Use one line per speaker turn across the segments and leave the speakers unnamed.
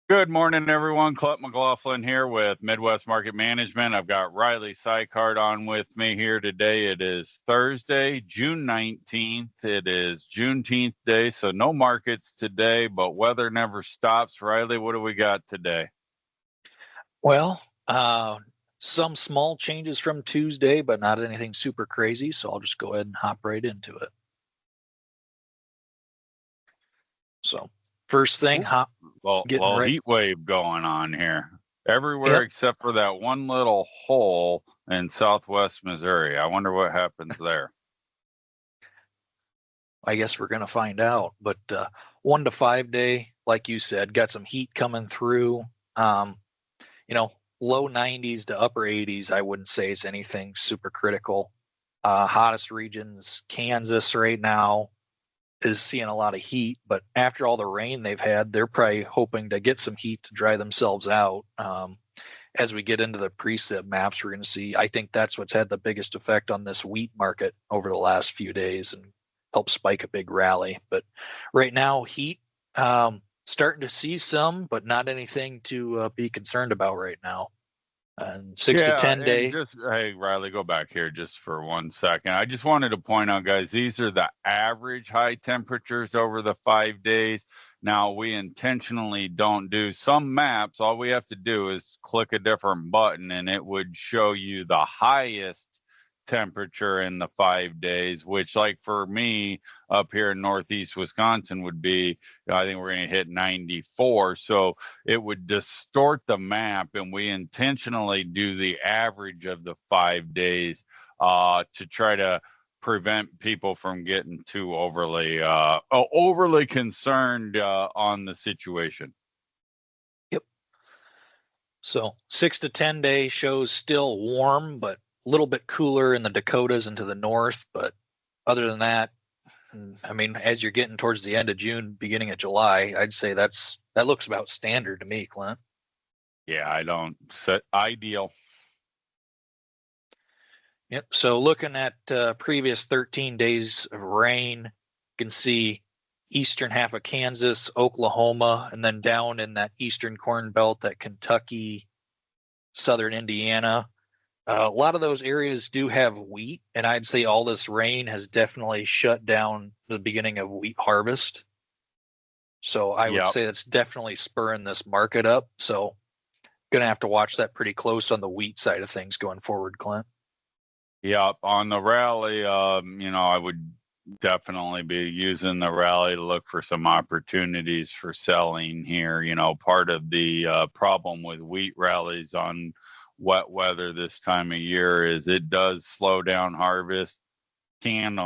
Good morning, everyone. Clint McLaughlin here with Midwest Market Management. I've got Riley Sykart on with me here today. It is Thursday, June 19th. It is Juneteenth Day, so no markets today, but weather never stops. Riley, what do we got today?
Well, some small changes from Tuesday, but not anything super crazy. So I'll just go ahead and hop right into it. So first thing,
Well, heat wave going on here everywhere
Yep.
except for that one little hole in Southwest Missouri. I wonder what happens there.
I guess we're going to find out. But 1 to 5 day, like you said, got some heat coming through. Low 90s to upper 80s. I wouldn't say it's anything super critical. Hottest regions, Kansas right now is seeing a lot of heat, but after all the rain they've had, they're probably hoping to get some heat to dry themselves out. As we get into the precip maps, we're going to see, I think that's what's had the biggest effect on this wheat market over the last few days and help spike a big rally. But right now, heat, starting to see some, but not anything to be concerned about right now. And 6 to 10 day.
Hey, Riley, go back here just for 1 second. I just wanted to point out, guys, these are the average high temperatures over the 5 days. Now, we intentionally don't do some maps. All we have to do is click a different button and it would show you the highest temperature in the 5 days, which, like for me up here in Northeast Wisconsin, would be, I think we're going to hit 94. So it would distort the map, and we intentionally do the average of the 5 days to try to prevent people from getting too overly concerned on the situation.
Yep. So 6 to 10 day shows still warm, but a little bit cooler in the Dakotas and to the north. But other than that, I mean, as you're getting towards the end of June, beginning of July, I'd say that looks about standard to me, Clint.
Yeah, I don't set ideal.
Yep. So looking at previous 13 days of rain, you can see eastern half of Kansas, Oklahoma, and then down in that eastern corn belt at Kentucky, southern Indiana. A lot of those areas do have wheat, and I'd say all this rain has definitely shut down the beginning of wheat harvest. So I would say that's definitely spurring this market up. So going to have to watch that pretty close on the wheat side of things going forward, Clint.
Yeah, on the rally, I would definitely be using the rally to look for some opportunities for selling here. Part of the problem with wheat rallies on wet weather this time of year is it does slow down harvest, can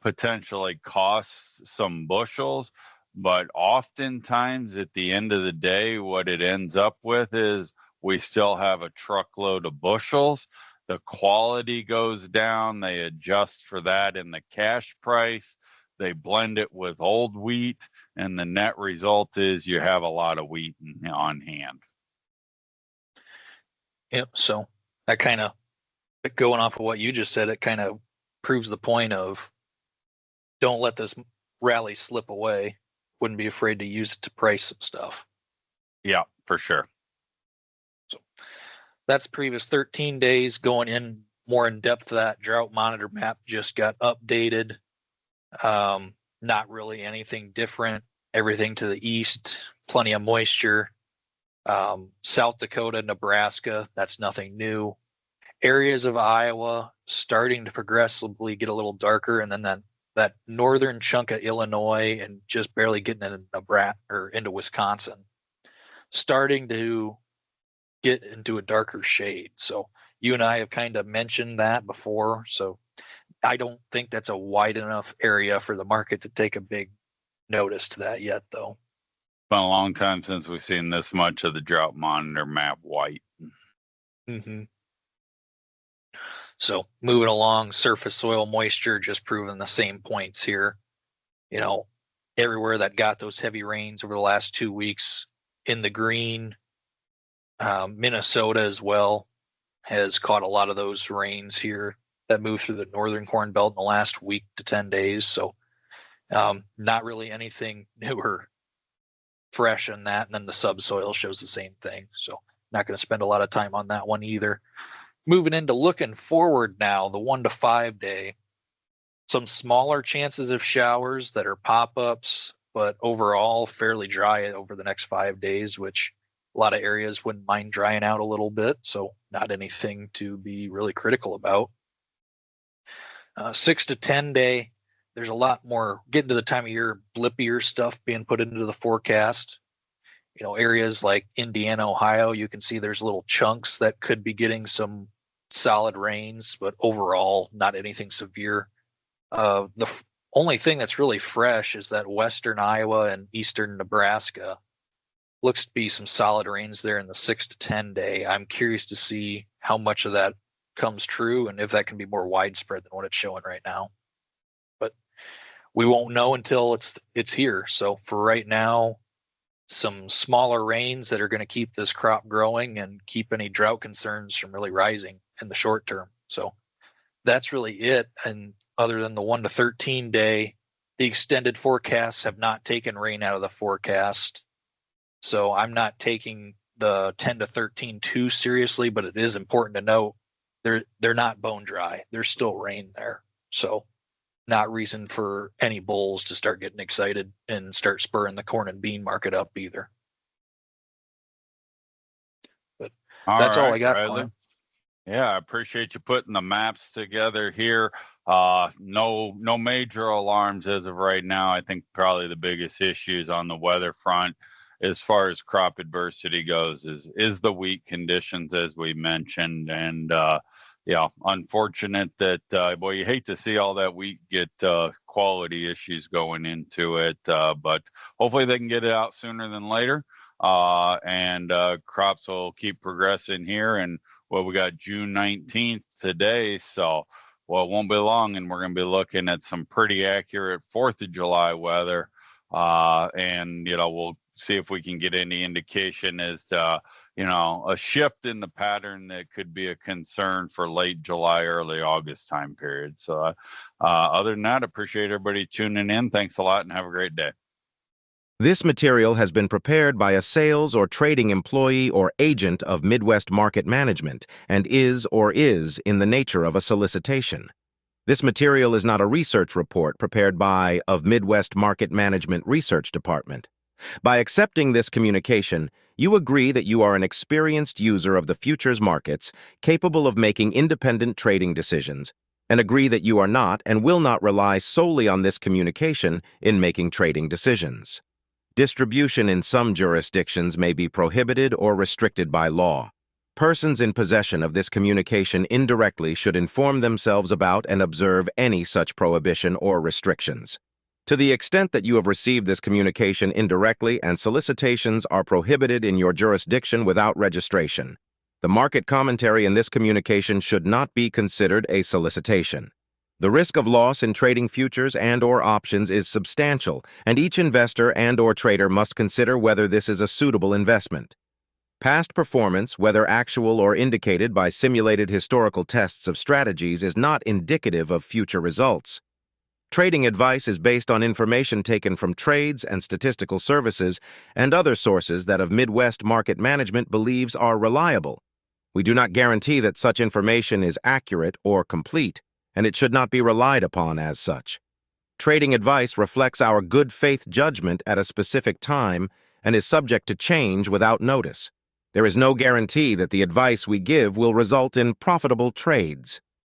potentially cost some bushels, but oftentimes at the end of the day, what it ends up with is we still have a truckload of bushels. The quality goes down. They adjust for that in the cash price. They blend it with old wheat, and the net result is you have a lot of wheat on hand.
Yep. So that kind of, going off of what you just said, it kind of proves the point of don't let this rally slip away. Wouldn't be afraid to use it to price some stuff.
Yeah, for sure.
So that's previous 13 days. Going in more in depth, that drought monitor map just got updated. Not really anything different. Everything to the east, plenty of moisture. South Dakota, Nebraska, that's nothing new. Areas of Iowa starting to progressively get a little darker, and then that northern chunk of Illinois and just barely getting into Nebraska or into Wisconsin, starting to get into a darker shade. So you and I have kind of mentioned that before. So I don't think that's a wide enough area for the market to take a big notice to that yet, though.
It's been a long time since we've seen this much of the drought monitor map white.
Mm-hmm. So moving along, surface soil moisture, just proving the same points here. Everywhere that got those heavy rains over the last 2 weeks in the green. Minnesota as well has caught a lot of those rains here that moved through the northern corn belt in the last week to 10 days. So not really anything newer fresh in that. And then the subsoil shows the same thing. So not going to spend a lot of time on that one either. Moving into looking forward now, the 1 to 5 day, some smaller chances of showers that are pop-ups, but overall fairly dry over the next 5 days, which a lot of areas wouldn't mind drying out a little bit. So not anything to be really critical about. 6 to 10 day, there's a lot more getting to the time of year, blippier stuff being put into the forecast. You know, areas like Indiana, Ohio, you can see there's little chunks that could be getting some solid rains, but overall not anything severe. The only thing that's really fresh is that western Iowa and eastern Nebraska looks to be some solid rains there in the 6 to 10 day. I'm curious to see how much of that comes true and if that can be more widespread than what it's showing right now. But we won't know until it's here. So for right now, some smaller rains that are going to keep this crop growing and keep any drought concerns from really rising in the short term. So that's really it. And other than the 1 to 13 day, the extended forecasts have not taken rain out of the forecast. So I'm not taking the 10 to 13 too seriously, but it is important to note they're not bone dry. There's still rain there. So not reason for any bulls to start getting excited and start spurring the corn and bean market up either. But that's all I got, Glenn.
Yeah, I appreciate you putting the maps together here. No major alarms as of right now. I think probably the biggest issues on the weather front as far as crop adversity goes is the wheat conditions, as we mentioned. And yeah, unfortunate that boy, you hate to see all that wheat get quality issues going into it, but hopefully they can get it out sooner than later, and crops will keep progressing here. And well, we got June 19th today, so well, it won't be long, and we're going to be looking at some pretty accurate 4th of July weather, and you know, we'll see if we can get any indication as to, you know, a shift in the pattern that could be a concern for late July, early August time period. So other than that, appreciate everybody tuning in. Thanks a lot and have a great day.
This material has been prepared by a sales or trading employee or agent of Midwest Market Management and is in the nature of a solicitation. This material is not a research report prepared by of Midwest Market Management Research Department. By accepting this communication, you agree that you are an experienced user of the futures markets, capable of making independent trading decisions, and agree that you are not and will not rely solely on this communication in making trading decisions. Distribution in some jurisdictions may be prohibited or restricted by law. Persons in possession of this communication indirectly should inform themselves about and observe any such prohibition or restrictions. To the extent that you have received this communication indirectly and solicitations are prohibited in your jurisdiction without registration, the market commentary in this communication should not be considered a solicitation. The risk of loss in trading futures and/or options is substantial, and each investor and/or trader must consider whether this is a suitable investment. Past performance, whether actual or indicated by simulated historical tests of strategies, is not indicative of future results. Trading advice is based on information taken from trades and statistical services and other sources that of Midwest Market Management believes are reliable. We do not guarantee that such information is accurate or complete, and it should not be relied upon as such. Trading advice reflects our good faith judgment at a specific time and is subject to change without notice. There is no guarantee that the advice we give will result in profitable trades.